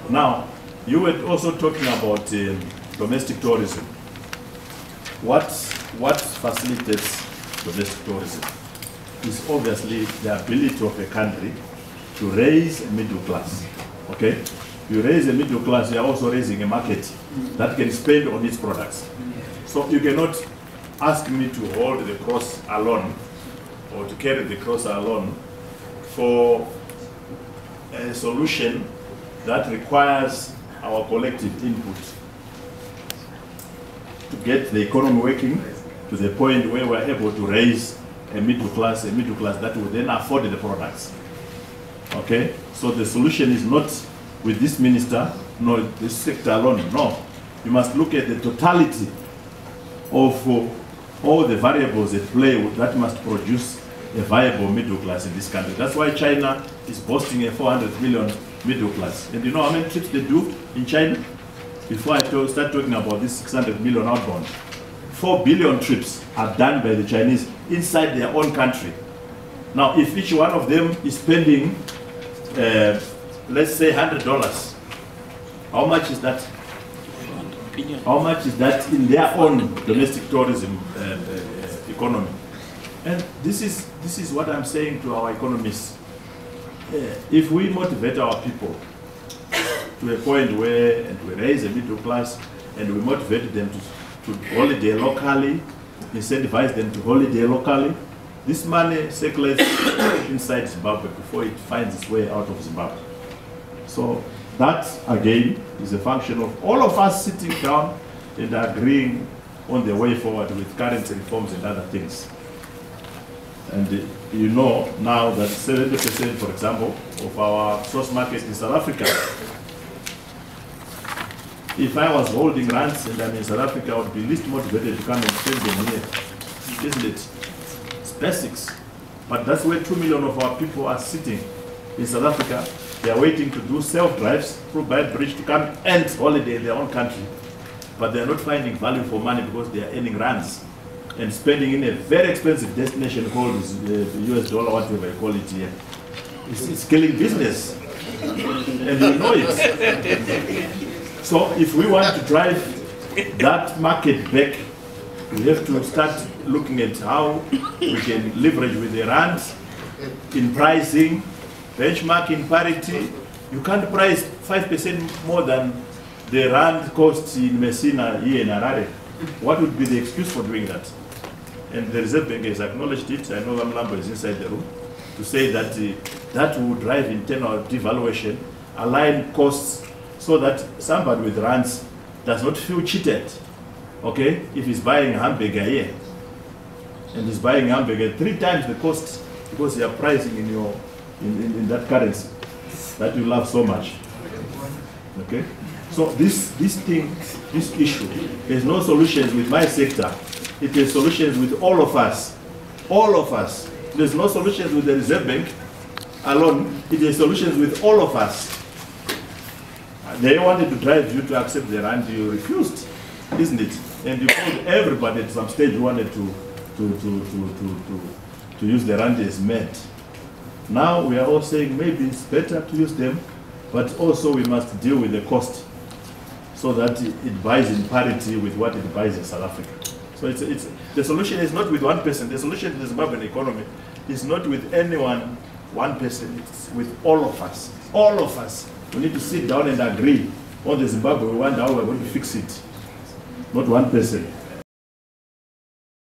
Now, you were also talking about domestic tourism. What facilitates domestic tourism is obviously the ability of a country to raise a middle class. Okay? You raise a middle class, you are also raising a market that can spend on its products. So you cannot ask me to hold the cross alone or to carry the cross alone for a solution that requires our collective input to get the economy working to the point where we're able to raise a middle class that will then afford the products. Okay? So the solution is not with this minister, nor this sector alone. No. You must look at the totality of all the variables at play that must produce a viable middle class in this country. That's why China is boasting a 400 million middle class. And you know how many trips they do in China? Before I start talking about this 600 million outbound, 4 billion trips are done by the Chinese inside their own country. Now, if each one of them is spending, let's say $100, how much is that? How much is that in their own domestic tourism economy? And this is what I'm saying to our economists. If we motivate our people to a point where we raise a middle class and we motivate them to holiday locally, incentivize them to holiday locally, this money circulates inside Zimbabwe before it finds its way out of Zimbabwe. So that, again, is a function of all of us sitting down and agreeing on the way forward with currency reforms and other things. And you know now that 70%, for example, of our source market in South Africa. If I was holding rands and I'm in South Africa, I would be least motivated to come and spend them here, isn't it? It's basics. But that's where 2 million of our people are sitting in South Africa. They are waiting to do self-drives through Byte Bridge to come and holiday in their own country. But they are not finding value for money because they are earning rands and spending in a very expensive destination called the US dollar, whatever you call it here. It's killing business. And you know it. So if we want to drive that market back, we have to start looking at how we can leverage with the rands in pricing, benchmarking parity. You can't price 5% more than the rand costs in Messina here in Harare. What would be the excuse for doing that? And the Reserve Bank has acknowledged it. I know Lambo is inside the room to say that that will drive internal devaluation, align costs so that somebody with rands does not feel cheated. Okay, if he's buying a hamburger here and he's buying a hamburger 3 times the cost because you are pricing in that currency that you love so much. Okay, so this issue, there's no solutions with my sector. It is solutions with all of us. All of us. There's no solutions with the Reserve Bank alone. It is solutions with all of us. They wanted to drive you to accept the rand, you refused, isn't it? And you told everybody at some stage who wanted to use the rand as mad. Now we are all saying maybe it's better to use them, but also we must deal with the cost so that it buys in parity with what it buys in South Africa. So the solution is not with one person. The solution to the Zimbabwean economy is not with anyone, one person. It's with all of us. All of us. We need to sit down and agree on the Zimbabwe we want, how we're going to fix it. Not one person.